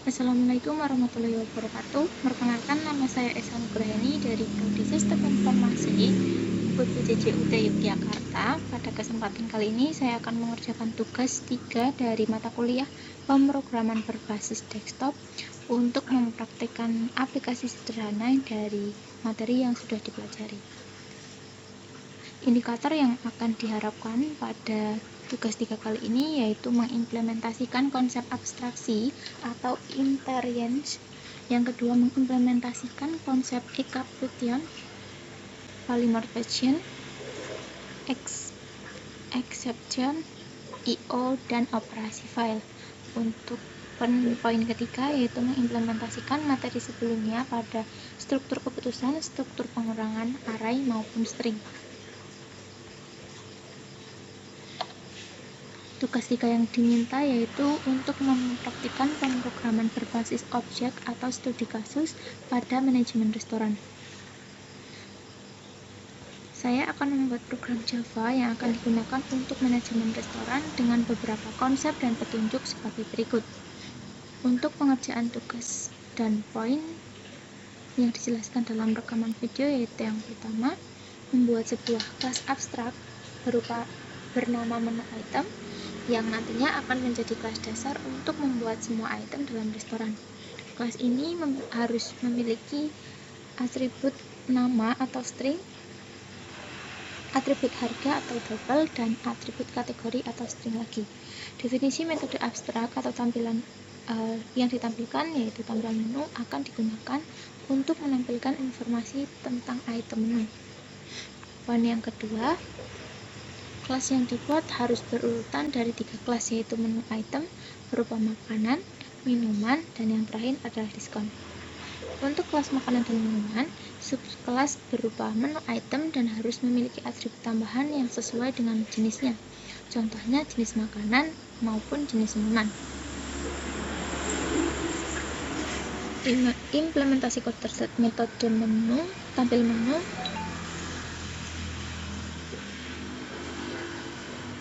Assalamualaikum warahmatullahi wabarakatuh. Perkenalkan, nama saya Esa Nugrahani dari Prodi Sistem Informasi UPBJJUT Yogyakarta. Pada kesempatan kali ini saya akan mengerjakan tugas 3 dari mata kuliah pemrograman berbasis desktop untuk mempraktikkan aplikasi sederhana dari materi yang sudah dipelajari. Indikator yang akan diharapkan pada tugas 3 kali ini yaitu mengimplementasikan konsep abstraksi atau invariance. Yang kedua, mengimplementasikan konsep exception, polymorphism, exception, IO, dan operasi file. Untuk poin ketiga yaitu mengimplementasikan materi sebelumnya pada struktur keputusan, struktur pengurangan, array maupun string. Tugas 3 yang diminta yaitu untuk mempraktikkan pemrograman berbasis objek atau studi kasus pada manajemen restoran. Saya akan membuat program Java yang akan digunakan untuk manajemen restoran dengan beberapa konsep dan petunjuk sebagai berikut. Untuk pengerjaan tugas dan poin yang dijelaskan dalam rekaman video yaitu yang pertama, membuat sebuah kelas abstrak bernama menu item yang nantinya akan menjadi kelas dasar untuk membuat semua item dalam restoran. Kelas ini harus memiliki atribut nama atau string, atribut harga atau double, dan atribut kategori atau string lagi. Definisi metode abstrak atau tampilan yang ditampilkan yaitu tampilan menu akan digunakan untuk menampilkan informasi tentang item menu. Poin yang kedua, kelas yang dibuat harus berurutan dari 3 kelas yaitu menu item berupa makanan, minuman, dan yang terakhir adalah diskon. Untuk kelas makanan dan minuman, subkelas berupa menu item dan harus memiliki atribut tambahan yang sesuai dengan jenisnya. Contohnya jenis makanan maupun jenis minuman. Implementasi konsep metode menu, tampil menu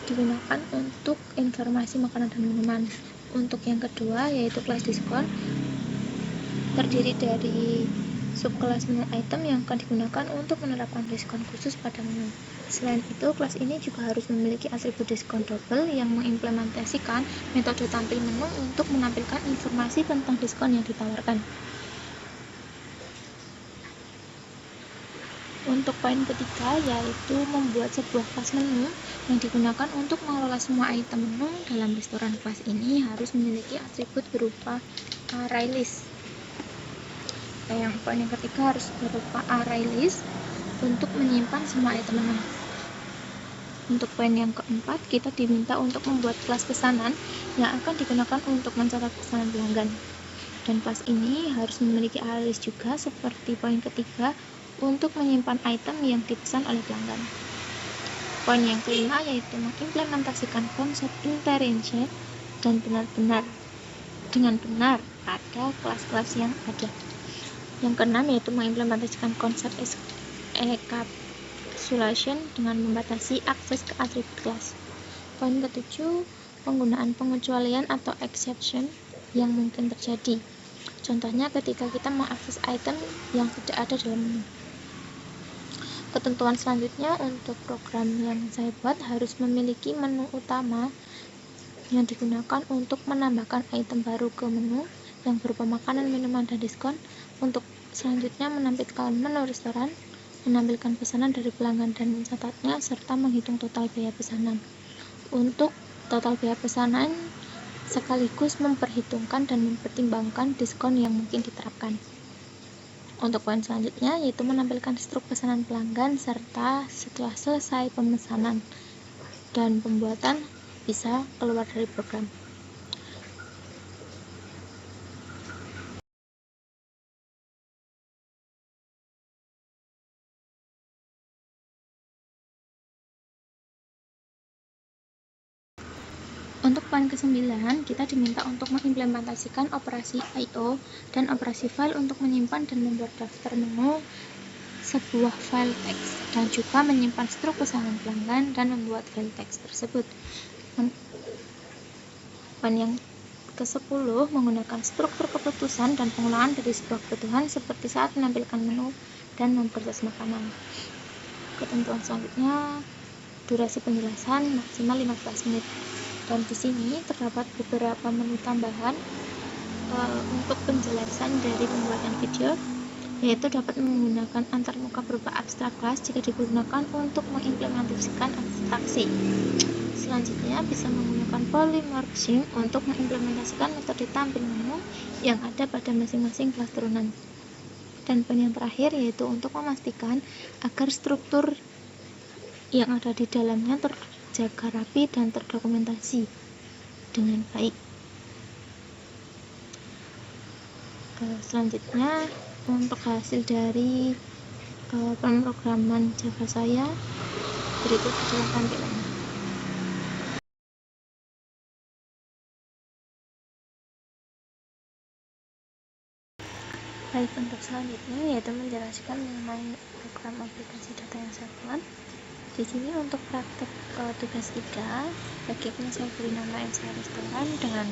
digunakan untuk informasi makanan dan minuman. Untuk yang kedua yaitu kelas diskon terdiri dari subkelas menu item yang akan digunakan untuk menerapkan diskon khusus pada menu. Selain itu, kelas ini juga harus memiliki atribut diskon double yang mengimplementasikan metode tampil menu untuk menampilkan informasi tentang diskon yang ditawarkan. Untuk poin ketiga yaitu membuat sebuah kelas menu yang digunakan untuk mengelola semua item menu dalam restoran. Kelas ini harus memiliki atribut berupa array list. Poin yang ketiga harus berupa array list untuk menyimpan semua item menu. Untuk poin yang keempat, kita diminta untuk membuat kelas pesanan yang akan digunakan untuk mencatat pesanan pelanggan. Dan kelas ini harus memiliki array list juga seperti poin ketiga untuk menyimpan item yang dipesan oleh pelanggan. Poin yang kelima yaitu mengimplementasikan konsep invariance dan dengan benar pada kelas-kelas yang ada. Yang keenam yaitu mengimplementasikan konsep encapsulation dengan membatasi akses ke atribut kelas. Poin ketujuh, penggunaan pengecualian atau exception yang mungkin terjadi. Contohnya ketika kita mengakses item yang tidak ada dalam menu. Ketentuan selanjutnya untuk program yang saya buat harus memiliki menu utama yang digunakan untuk menambahkan item baru ke menu yang berupa makanan, minuman, dan diskon. Untuk selanjutnya menampilkan menu restoran, menampilkan pesanan dari pelanggan dan mencatatnya, serta menghitung total biaya pesanan. Untuk total biaya pesanan sekaligus memperhitungkan dan mempertimbangkan diskon yang mungkin diterapkan. Untuk poin selanjutnya yaitu menampilkan struk pesanan pelanggan serta setelah selesai pemesanan dan pembuatan bisa keluar dari program. Untuk poin ke-9, kita diminta untuk mengimplementasikan operasi IO dan operasi file untuk menyimpan dan membuat daftar menu sebuah file teks dan juga menyimpan struk pesanan pelanggan dan membuat file teks tersebut. Poin yang ke-10 menggunakan struktur keputusan dan pengolahan dari sebuah kebutuhan seperti saat menampilkan menu dan memproses makanan. Ketentuan selanjutnya, durasi penjelasan maksimal 15 menit. Dan di sini terdapat beberapa menu tambahan untuk penjelasan dari pembuatan video, yaitu dapat menggunakan antarmuka berupa abstrak kelas jika digunakan untuk mengimplementasikan abstraksi. Selanjutnya, bisa menggunakan polymorphism untuk mengimplementasikan metode tampil menu yang ada pada masing-masing kelas turunan. Dan poin yang terakhir yaitu untuk memastikan agar struktur yang ada di dalamnya terjaga rapi dan terdokumentasi dengan baik. Selanjutnya, untuk hasil dari pemrograman Java saya, berikut adalah tampilannya. Baik, untuk selanjutnya yaitu menjelaskan mengenai program aplikasi data yang saya buat. Di sini untuk praktek tugas 3, bagian saya beri nama NCR restoran dengan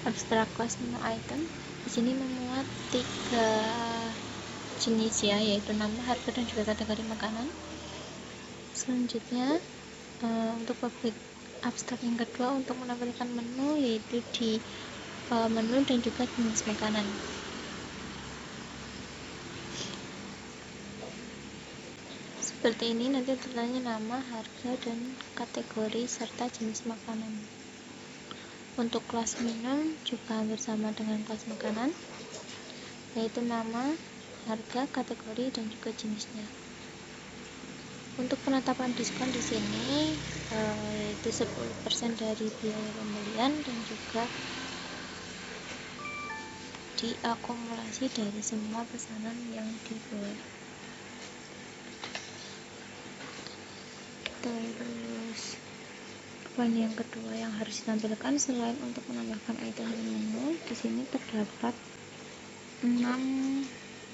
abstrak kelas menu item. Di sini memuat 3 jenis ya, yaitu nama, harga, dan juga kategori makanan. Selanjutnya untuk public abstrak yang kedua untuk menampilkan menu, yaitu di menu dan juga jenis makanan. Seperti ini nanti tulisannya nama, harga, dan kategori serta jenis makanan. Untuk kelas minum juga hampir sama dengan kelas makanan, yaitu nama, harga, kategori, dan juga jenisnya. Untuk penetapan diskon di sini yaitu 10% dari biaya pembelian dan juga diakumulasi dari semua pesanan yang dibuat. Terus poin yang kedua yang harus ditampilkan selain untuk menambahkan item di menu, di sini terdapat 6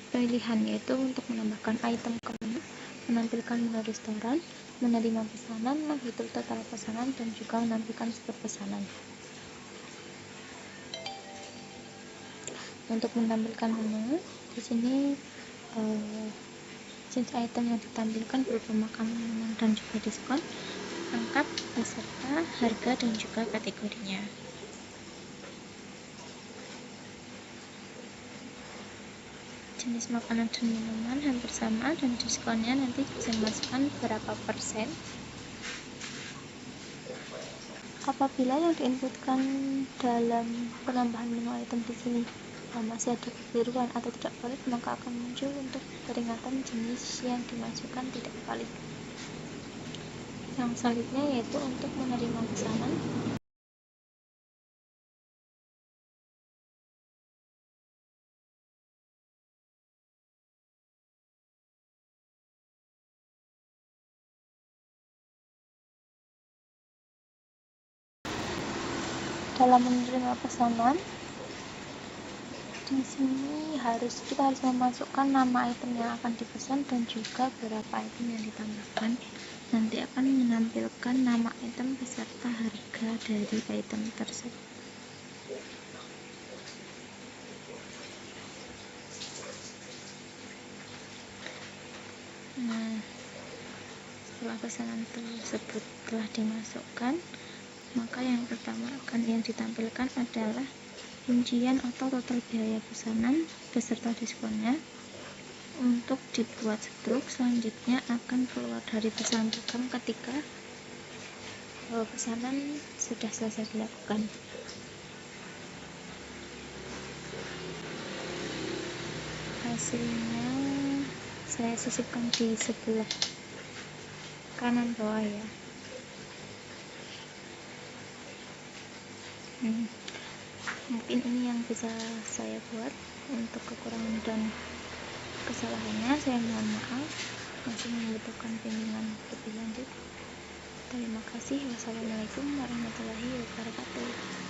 pilihan, yaitu untuk menambahkan item ke menu, menampilkan menu restoran, menerima pesanan, menghitung total pesanan, dan juga menampilkan skor pesanan. Untuk menampilkan menu, di sini jenis item yang ditampilkan berupa makanan, minuman, dan juga diskon, lengkap beserta harga dan juga kategorinya. Jenis makanan dan minuman hampir sama, dan diskonnya nanti bisa dimasukkan berapa persen. Apabila yang diinputkan dalam penambahan menu item di sini masih ada kekeliruan atau tidak valid, maka akan muncul untuk peringatan jenis yang dimasukkan tidak valid. Yang selanjutnya yaitu untuk menerima pesanan. Dalam menerima pesanan, di sini kita harus memasukkan nama item yang akan dipesan dan juga berapa item yang ditambahkan. Nanti akan menampilkan nama item beserta harga dari item tersebut. Nah, setelah pesanan tersebut telah dimasukkan, maka yang pertama yang ditampilkan adalah rincian atau total biaya pesanan beserta diskonnya. Untuk dibuat struk, selanjutnya akan keluar dari pesanan program ketika pesanan sudah selesai dilakukan. Hasilnya saya sisipkan di sebelah kanan bawah ya. Mungkin ini yang bisa saya buat. Untuk kekurangan dan kesalahannya saya mohon maaf, masih membutuhkan bimbingan lebih lanjut. Terima kasih. Wassalamualaikum warahmatullahi wabarakatuh.